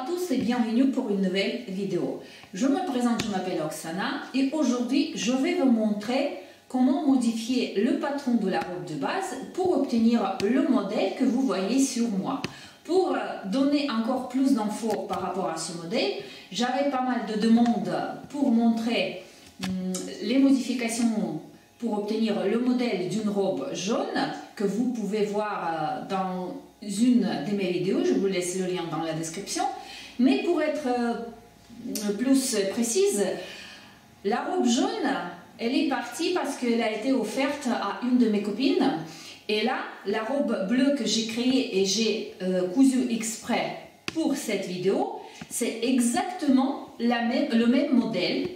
à tous et bienvenue pour une nouvelle vidéo. Je me présente, je m'appelle Oksana et aujourd'hui je vais vous montrer comment modifier le patron de la robe de base pour obtenir le modèle que vous voyez sur moi. Pour donner encore plus d'infos par rapport à ce modèle, j'avais pas mal de demandes pour montrer les modifications pour obtenir le modèle d'une robe jaune que vous pouvez voir dans une de mes vidéos. Je vous laisse le lien dans la description. Mais pour être plus précise, la robe jaune, elle est partie parce qu'elle a été offerte à une de mes copines. Et là, la robe bleue que j'ai créée et j'ai cousu exprès pour cette vidéo, c'est exactement le même modèle.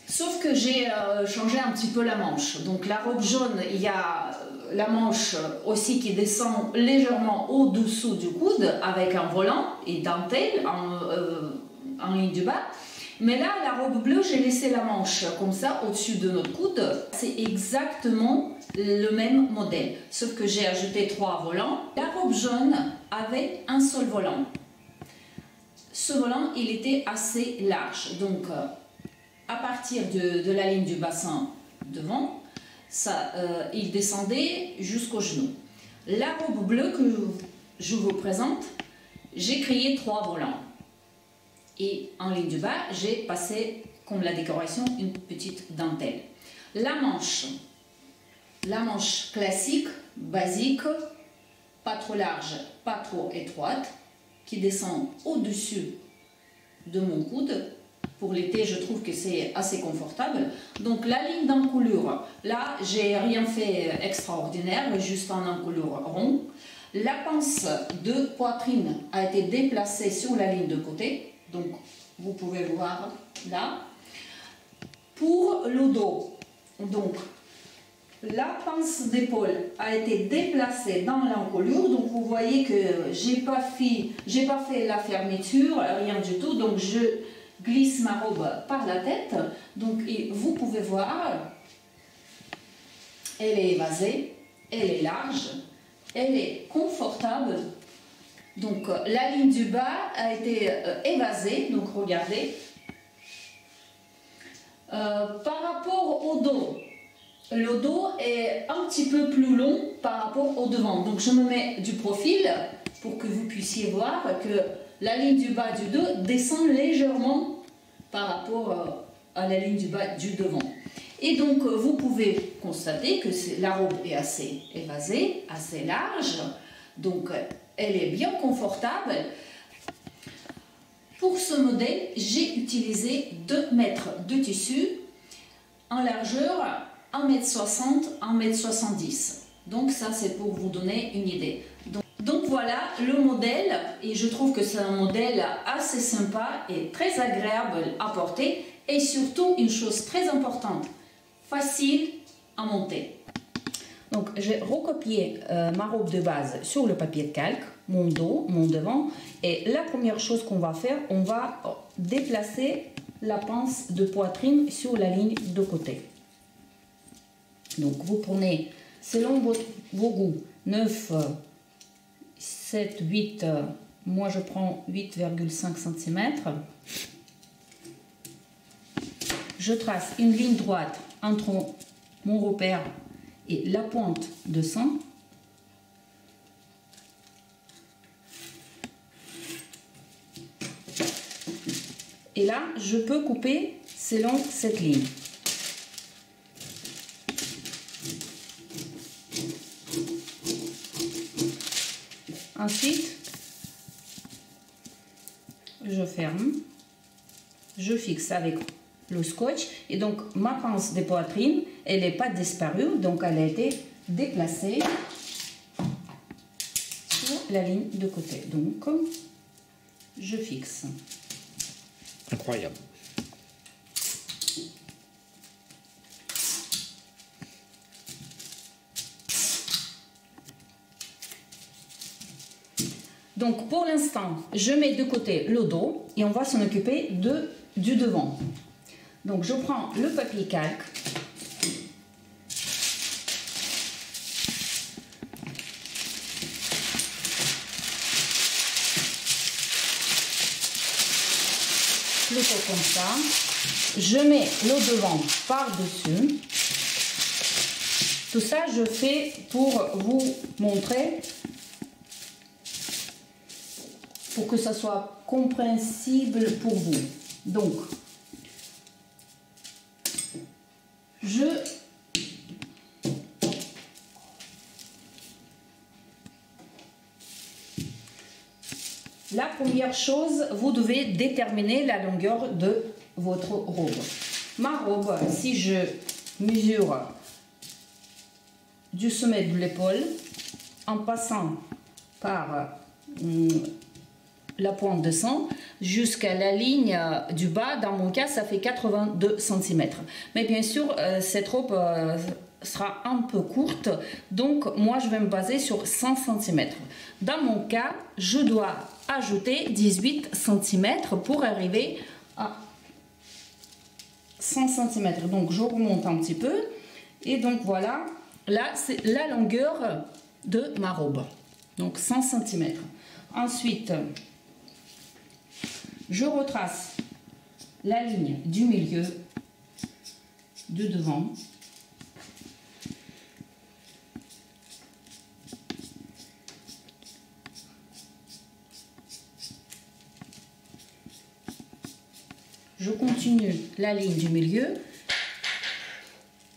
Sauf que j'ai changé un petit peu la manche. Donc la robe jaune, il y a la manche aussi qui descend légèrement au-dessous du coude avec un volant et dentelle en ligne du bas. Mais là, la robe bleue, j'ai laissé la manche comme ça au-dessus de notre coude. C'est exactement le même modèle. Sauf que j'ai ajouté 3 volants. La robe jaune avait un seul volant. Ce volant, il était assez large. Donc, à partir de la ligne du bassin devant, il descendait jusqu'au genou. La robe bleue que je vous présente, j'ai créé 3 volants. Et en ligne du bas, j'ai passé, comme la décoration, une petite dentelle. La manche classique, basique, pas trop large, pas trop étroite, qui descend au-dessus de mon coude. Pour l'été, je trouve que c'est assez confortable. Donc la ligne d'encolure, là, j'ai rien fait extraordinaire, mais juste en encolure rond. La pince de poitrine a été déplacée sur la ligne de côté. Donc vous pouvez voir là. Pour le dos, donc la pince d'épaule a été déplacée dans l'encolure. Donc vous voyez que j'ai pas fait la fermeture, rien du tout. Donc je glisse ma robe par la tête. Donc vous pouvez voir, elle est évasée, elle est large, elle est confortable. Donc la ligne du bas a été évasée, donc regardez. Par rapport au dos, le dos est un petit peu plus long par rapport au devant. Donc je me mets du profil pour que vous puissiez voir que la ligne du bas du dos descend légèrement par rapport à la ligne du bas du devant. Et donc vous pouvez constater que la robe est assez évasée, assez large. Donc elle est bien confortable. Pour ce modèle, j'ai utilisé 2 mètres de tissu en largeur 1,60 m, 1,70 m. Donc ça, c'est pour vous donner une idée. Donc voilà le modèle, et je trouve que c'est un modèle assez sympa et très agréable à porter, et surtout une chose très importante, facile à monter. Donc j'ai recopié ma robe de base sur le papier de calque, mon dos, mon devant, et la première chose qu'on va faire, on va déplacer la pince de poitrine sur la ligne de côté. Donc vous prenez, selon vos goûts, 9, 7, 8, moi je prends 8,5 cm. Je trace une ligne droite entre mon repère et la pointe de sang. Et là, je peux couper selon cette ligne. Ensuite, je ferme, je fixe avec le scotch, et donc ma pince de poitrine, elle n'est pas disparue, donc elle a été déplacée sur la ligne de côté. Donc, je fixe. Incroyable. Donc pour l'instant, je mets de côté le dos et on va s'en occuper du devant. Donc je prends le papier calque. plutôt comme ça. Je mets le devant par-dessus. Tout ça, je fais pour vous montrer, pour que ça soit compréhensible pour vous. Donc, la première chose, vous devez déterminer la longueur de votre robe. Ma robe, si je mesure du sommet de l'épaule, en passant par la pointe de sang jusqu'à la ligne du bas, dans mon cas, ça fait 82 cm. Mais bien sûr, cette robe sera un peu courte, donc moi je vais me baser sur 100 cm. Dans mon cas, je dois ajouter 18 cm pour arriver à 100 cm. Donc je remonte un petit peu et donc voilà, là c'est la longueur de ma robe, donc 100 cm. Ensuite, je retrace la ligne du milieu, de devant. Je continue la ligne du milieu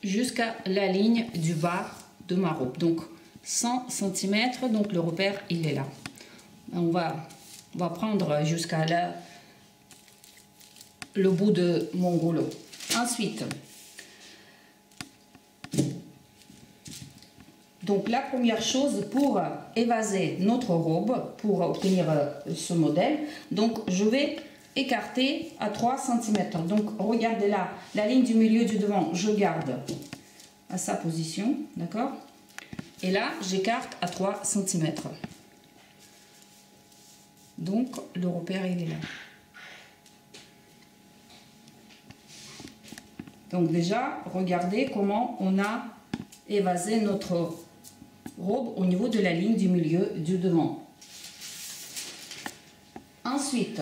jusqu'à la ligne du bas de ma robe. Donc 100 cm, donc le repère il est là. On va prendre jusqu'à là le bout de mon rouleau. Ensuite, donc la première chose pour évaser notre robe, pour obtenir ce modèle, donc je vais écarter à 3 cm. Donc regardez là, la ligne du milieu du devant, je garde à sa position, d'accord? Et là, j'écarte à 3 cm. Donc le repère il est là. Donc déjà, regardez comment on a évasé notre robe au niveau de la ligne du milieu du devant. Ensuite,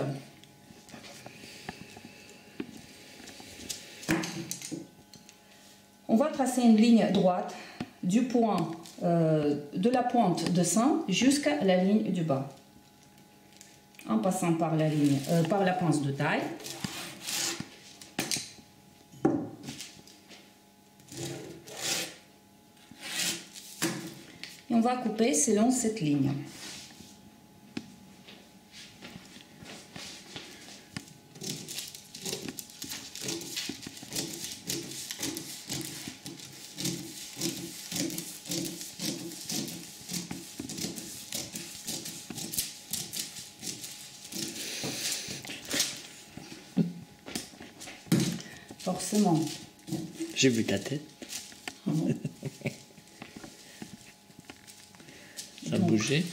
on va tracer une ligne droite du point de la pointe de sein jusqu'à la ligne du bas, en passant par la ligne, par la pince de taille. Et on va couper selon cette ligne. Forcément. J'ai vu ta tête. Ça a bougé.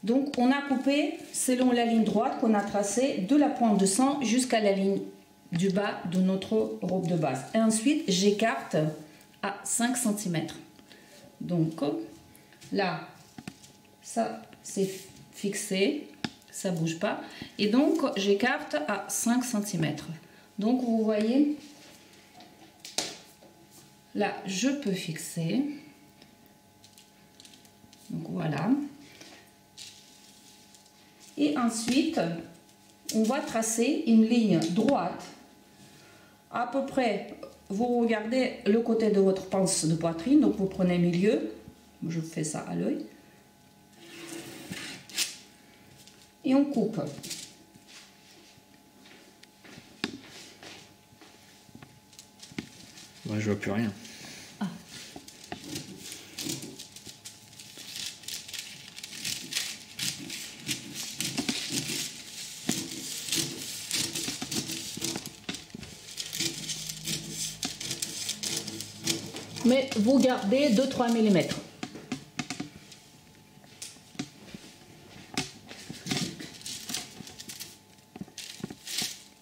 Donc on a coupé selon la ligne droite qu'on a tracée de la pointe de sang jusqu'à la ligne du bas de notre robe de base. Et ensuite j'écarte à 5 cm. Donc là, ça c'est fixé, ça bouge pas. Et donc j'écarte à 5 cm. Donc vous voyez, là je peux fixer. Donc voilà. Et ensuite, on va tracer une ligne droite. À peu près, vous regardez le côté de votre pince de poitrine, donc vous prenez milieu. Je fais ça à l'œil. Et on coupe. Moi, je vois plus rien. Ah. Mais vous gardez 2-3 mm.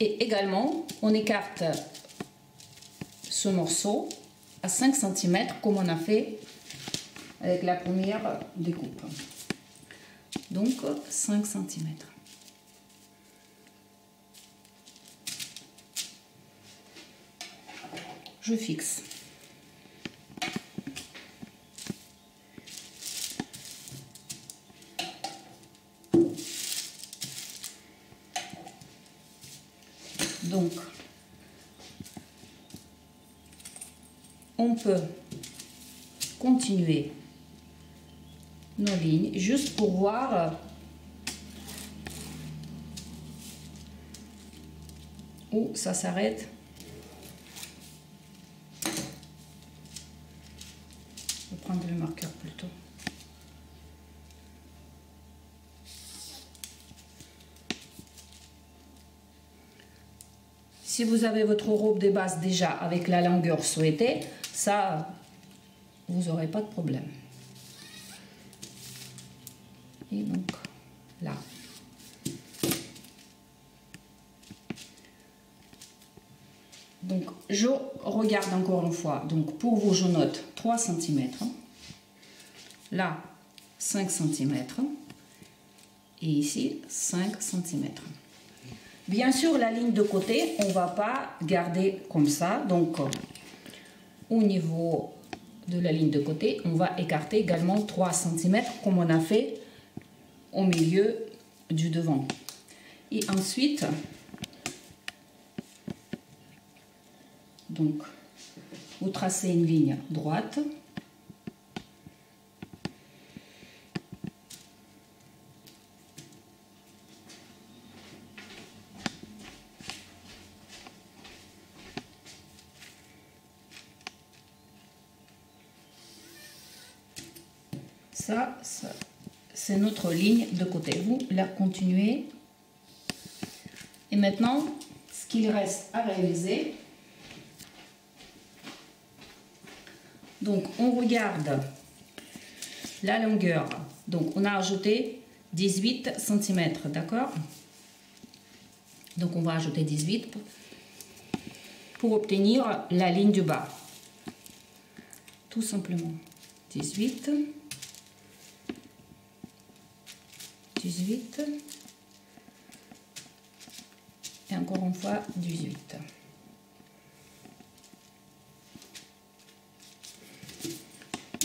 Et également, on écarte ce morceau à 5 cm comme on a fait avec la première découpe. Donc 5 cm. Je fixe. Donc, on peut continuer nos lignes juste pour voir où ça s'arrête. Je vais prendre le marqueur plutôt. Si vous avez votre robe de base déjà avec la longueur souhaitée, ça, vous n'aurez pas de problème. Et donc, là. Donc, je regarde encore une fois. Donc, pour vous, je note 3 cm. Là, 5 cm. Et ici, 5 cm. Bien sûr, la ligne de côté, on ne va pas garder comme ça. Donc, au niveau de la ligne de côté, on va écarter également 3 cm comme on a fait au milieu du devant. Et ensuite, donc, vous tracez une ligne droite. Ça c'est notre ligne de côté. Vous la continuez. Et maintenant, ce qu'il reste à réaliser, donc on regarde la longueur. Donc on a ajouté 18 cm, d'accord? Donc on va ajouter 18 pour obtenir la ligne du bas. Tout simplement. 18. Et encore une fois 18.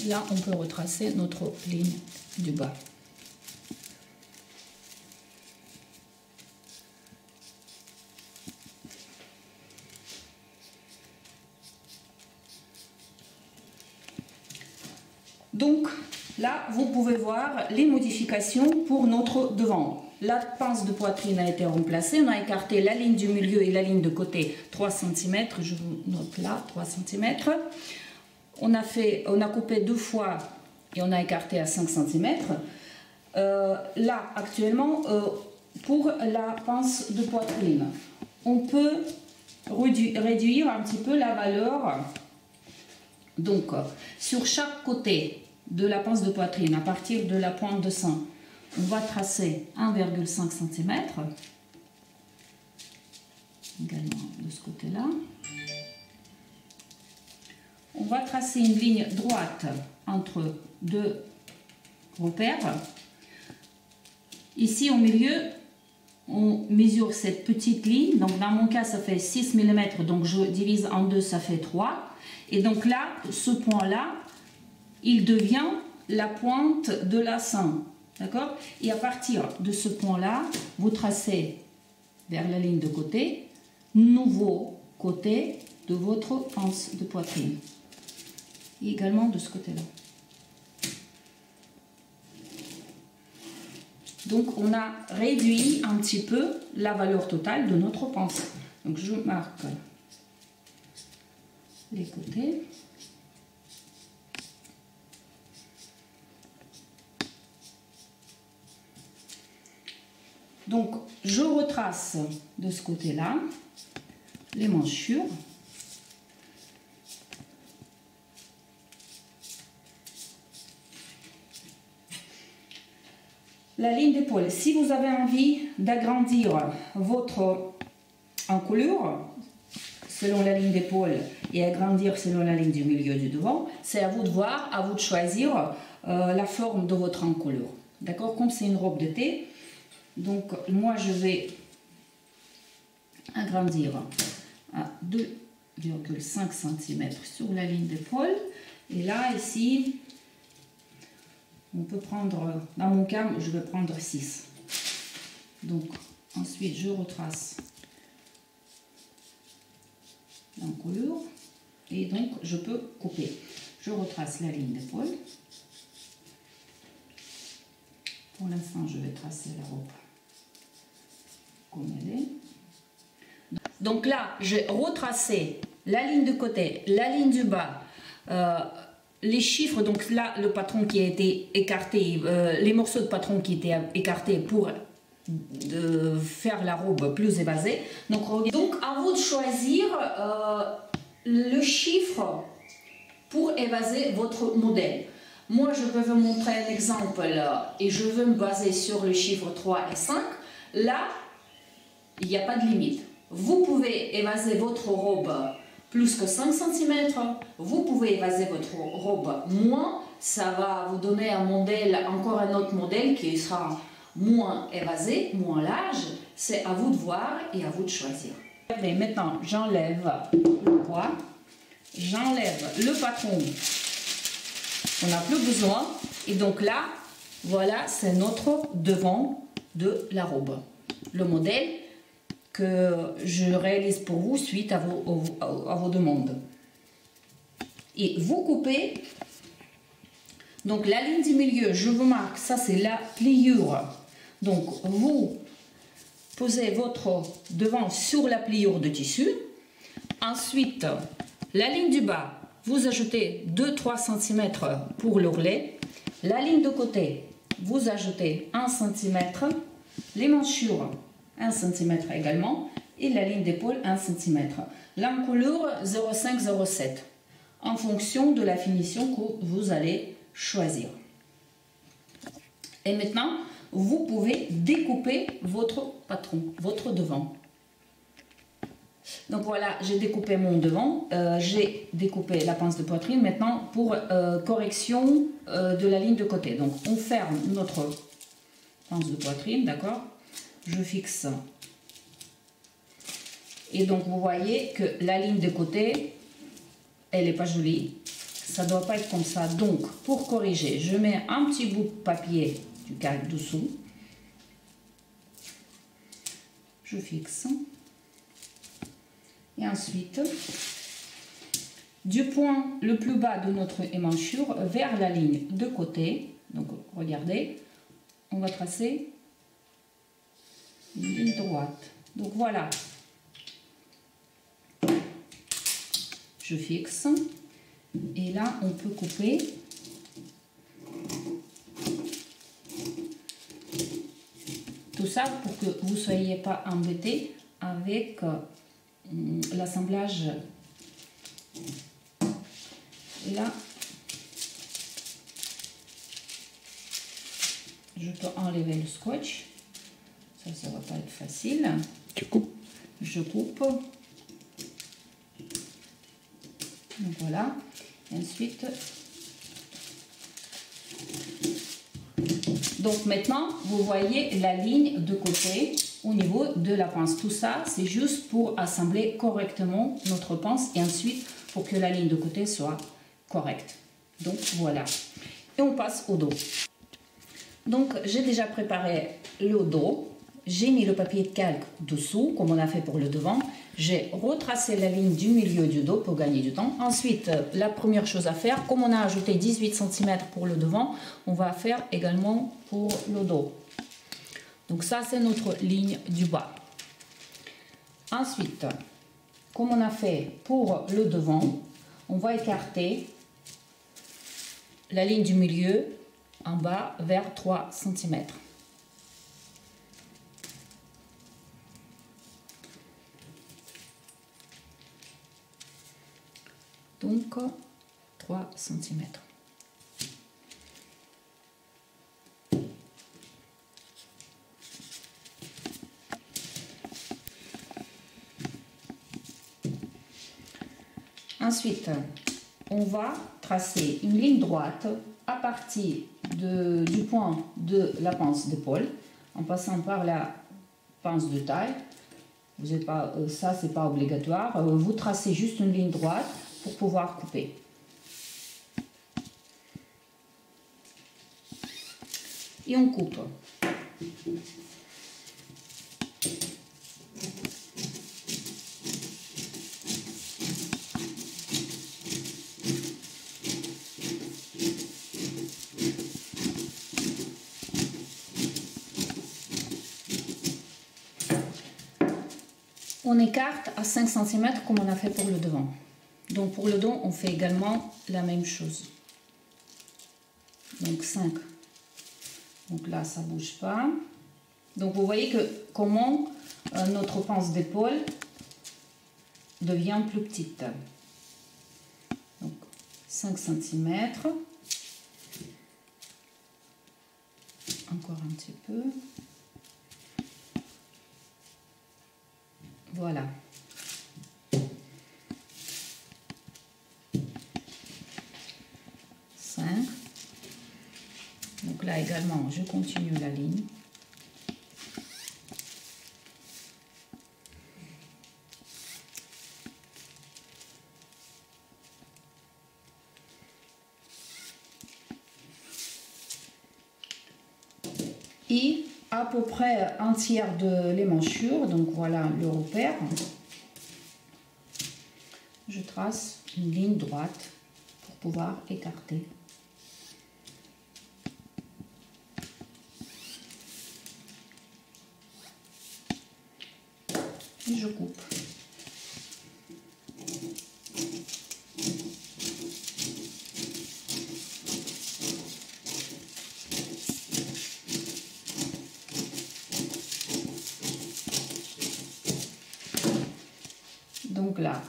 Là, on peut retracer notre ligne du bas. Donc, là, vous pouvez voir les modifications pour notre devant. La pince de poitrine a été remplacée. On a écarté la ligne du milieu et la ligne de côté 3 cm. Je vous note là, 3 cm. On a coupé 2 fois et on a écarté à 5 cm. Là, actuellement, pour la pince de poitrine, on peut réduire un petit peu la valeur. Donc, sur chaque côté de la pince de poitrine, à partir de la pointe de sein, on va tracer 1,5 cm. Également de ce côté-là. On va tracer une ligne droite entre deux repères. Ici, au milieu, on mesure cette petite ligne. Donc, dans mon cas, ça fait 6 mm. Donc, je divise en deux, ça fait 3. Et donc là, ce point-là, il devient la pointe de la sein. D'accord? Et à partir de ce point-là, vous tracez vers la ligne de côté, nouveau côté de votre pince de poitrine. Et également de ce côté-là. Donc, on a réduit un petit peu la valeur totale de notre pince. Donc, je marque les côtés. Donc, je retrace de ce côté-là les manchures. La ligne d'épaule. Si vous avez envie d'agrandir votre encolure, selon la ligne d'épaule et agrandir selon la ligne du milieu du devant. C'est à vous de voir, à vous de choisir la forme de votre encolure. D'accord? Comme c'est une robe de thé, donc moi je vais agrandir à 2,5 cm sur la ligne d'épaule. Et là, ici, on peut prendre, dans mon cas, je vais prendre 6. Donc, ensuite, je retrace l'encolure et donc je peux couper. Je retrace la ligne d'épaule. Pour l'instant, je vais tracer la robe comme elle est. Donc là, j'ai retracé la ligne de côté, la ligne du bas, les chiffres, donc là, le patron qui a été écarté, les morceaux de patron qui étaient écartés pour faire la robe plus évasée. Donc à vous de choisir le chiffre pour évaser votre modèle. Moi, je peux vous montrer un exemple et je veux me baser sur le chiffre 3 et 5. Là, il n'y a pas de limite. Vous pouvez évaser votre robe plus que 5 cm. Vous pouvez évaser votre robe moins. Ça va vous donner un modèle, encore un autre modèle qui sera moins évasé, moins large. C'est à vous de voir et à vous de choisir. Regardez, maintenant, j'enlève le poids. J'enlève le patron. On n'a plus besoin. Et donc là, voilà, c'est notre devant de la robe. Le modèle que je réalise pour vous suite à vos demandes. Et vous coupez. Donc la ligne du milieu, je vous marque, ça c'est la pliure. Donc vous posez votre devant sur la pliure de tissu. Ensuite, la ligne du bas, vous ajoutez 2-3 cm pour l'ourlet. La ligne de côté, vous ajoutez 1 cm. Les manchures, 1 cm également. Et la ligne d'épaule, 1 cm. L'encolure, 0,5-0,7. En fonction de la finition que vous allez choisir. Et maintenant, vous pouvez découper votre patron, votre devant. Donc voilà, j'ai découpé mon devant, j'ai découpé la pince de poitrine. Maintenant, pour correction de la ligne de côté. Donc on ferme notre pince de poitrine, d'accord? Je fixe. Et donc vous voyez que la ligne de côté, elle n'est pas jolie. Ça ne doit pas être comme ça. Donc pour corriger, je mets un petit bout de papier du calque dessous. Je fixe. Et ensuite, du point le plus bas de notre émanchure vers la ligne de côté, donc regardez, on va tracer une ligne droite. Donc voilà, je fixe et là on peut couper. Tout ça pour que vous ne soyez pas embêtés avec l'assemblage. Là, je peux enlever le scotch. Ça va pas être facile. Tu coupes? Je coupe. Donc voilà. Et ensuite. Donc maintenant, vous voyez la ligne de côté au niveau de la pince. Tout ça, c'est juste pour assembler correctement notre pince et ensuite pour que la ligne de côté soit correcte. Donc voilà. Et on passe au dos. Donc j'ai déjà préparé le dos. J'ai mis le papier de calque dessous, comme on a fait pour le devant. J'ai retracé la ligne du milieu du dos pour gagner du temps. Ensuite, la première chose à faire, comme on a ajouté 18 cm pour le devant, on va faire également pour le dos. Donc ça, c'est notre ligne du bas. Ensuite, comme on a fait pour le devant, on va écarter la ligne du milieu en bas vers 3 cm. Donc 3 cm. Ensuite, on va tracer une ligne droite à partir du point de la pince d'épaule, en passant par la pince de taille. Vous n'êtes pas, ça, c'est pas obligatoire. Vous tracez juste une ligne droite pour pouvoir couper. Et on coupe. On écarte à 5 cm comme on a fait pour le devant. Donc pour le dos, on fait également la même chose. Donc 5. Donc là, ça ne bouge pas. Donc vous voyez que comment notre pince d'épaule devient plus petite. Donc 5 cm. Encore un petit peu. Voilà. Donc là également, je continue la ligne. Et à peu près un tiers de l'émanchure, donc voilà le repère. Je trace une ligne droite pour pouvoir écarter. Et je coupe. Donc là,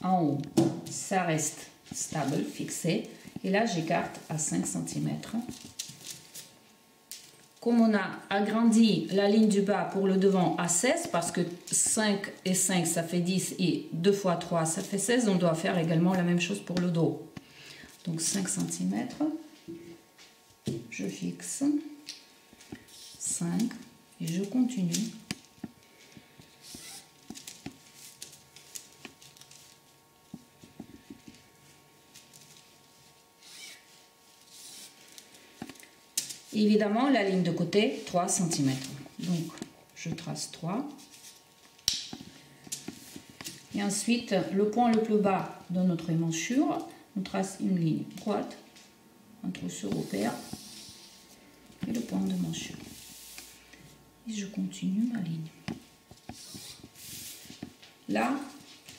en haut, ça reste stable, fixé. Et là, j'écarte à 5 cm. Comme on a agrandi la ligne du bas pour le devant à 16, parce que 5 et 5, ça fait 10, et 2 fois 3, ça fait 16, on doit faire également la même chose pour le dos. Donc 5 cm, je fixe, 5, et je continue. Évidemment, la ligne de côté, 3 cm. Donc, je trace 3. Et ensuite, le point le plus bas de notre émanchure, on trace une ligne droite entre ce repère et le point de émanchure. Et je continue ma ligne. Là,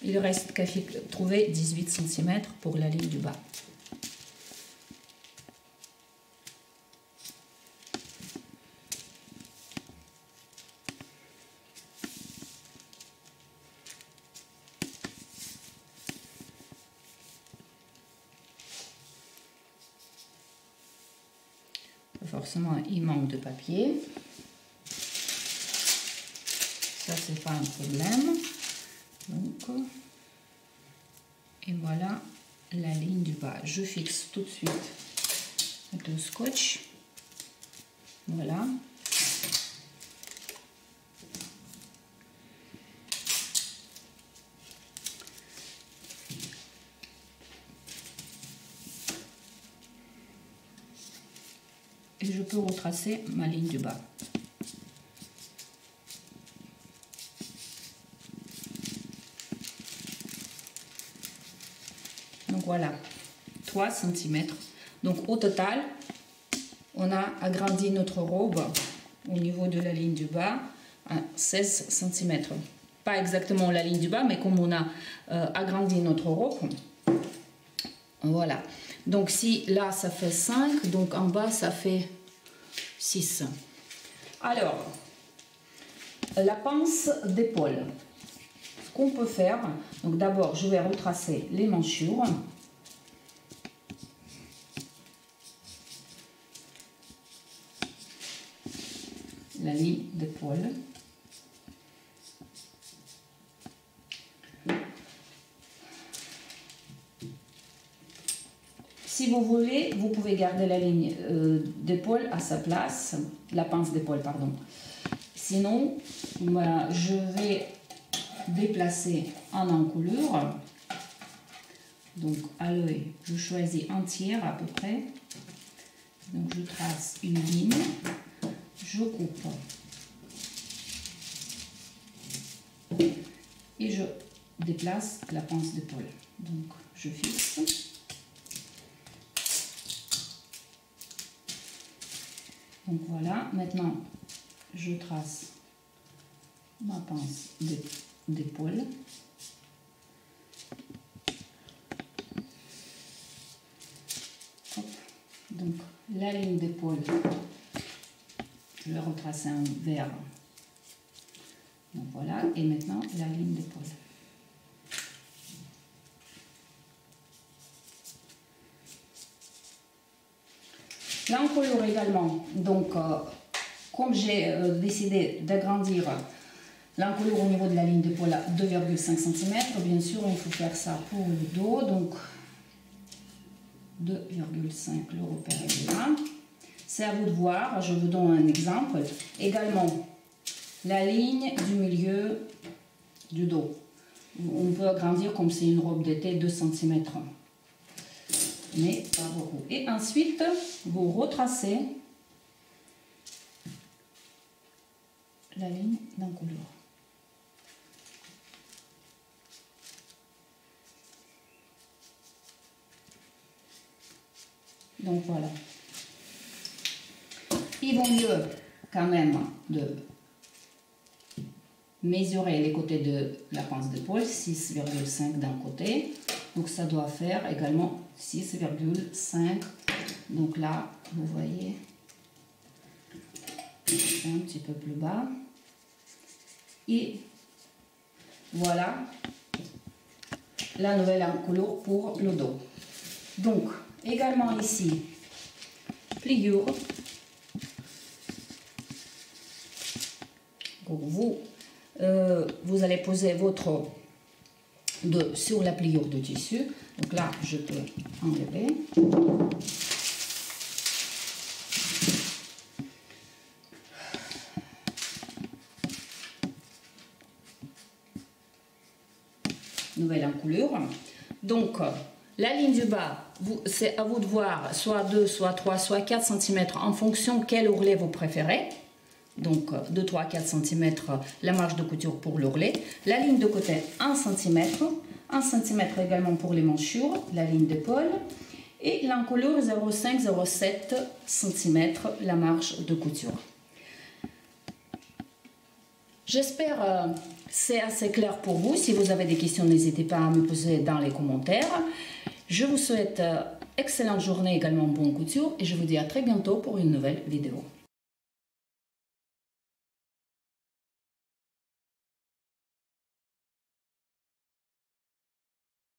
il reste qu'à trouver 18 cm pour la ligne du bas. Forcément, il manque de papier. Ça, c'est pas un problème. Donc, et voilà la ligne du bas. Je fixe tout de suite avec le scotch. Voilà. Et je peux retracer ma ligne du bas. Donc voilà, 3 cm. Donc au total, on a agrandi notre robe au niveau de la ligne du bas à 16 cm. Pas exactement la ligne du bas, mais comme on a agrandi notre robe, voilà. Donc si là ça fait 5, donc en bas ça fait 6. Alors, la pince d'épaule. Ce qu'on peut faire, donc d'abord je vais retracer les manchures. La ligne d'épaule. Si vous voulez, vous pouvez garder la ligne d'épaule à sa place, la pince d'épaule, pardon. Sinon, voilà, je vais déplacer en encolure. Donc à l'œil, je choisis un tiers à peu près. Donc je trace une ligne, je coupe et je déplace la pince d'épaule. Donc je fixe. Donc voilà, maintenant je trace ma pince d'épaule. Donc la ligne d'épaule, je vais retracer un vers. Donc voilà, et maintenant la ligne d'épaule. L'encolure également, donc comme j'ai décidé d'agrandir l'encolure au niveau de la ligne d'épaule à 2,5 cm, bien sûr il faut faire ça pour le dos, donc 2,5, le repère est là. C'est à vous de voir, je vous donne un exemple. Également, la ligne du milieu du dos. On peut agrandir comme c'est une robe d'été 2 cm. Mais pas beaucoup. Et ensuite, vous retracez la ligne d'encolure. Donc voilà. Il vaut mieux quand même de mesurer les côtés de la pince d'épaule, 6,5 d'un côté. Donc ça doit faire également 6,5. Donc là, vous voyez, c'est un petit peu plus bas. Et voilà la nouvelle encolure pour le dos. Donc, également ici, pliure. Vous allez poser votre dos sur la pliure de tissu. Donc là, je peux enlever. Nouvelle encolure. Donc, la ligne du bas, c'est à vous de voir, soit 2, soit 3, soit 4 cm en fonction quel ourlet vous préférez. Donc 2, 3, 4 cm la marge de couture pour l'ourlet. La ligne de côté 1 cm. 1 cm également pour les manchures, la ligne d'épaule. Et l'encolure 0,5-0,7 cm la marge de couture. J'espère c'est assez clair pour vous. Si vous avez des questions, n'hésitez pas à me poser dans les commentaires. Je vous souhaite excellente journée, également bonne couture. Et je vous dis à très bientôt pour une nouvelle vidéo.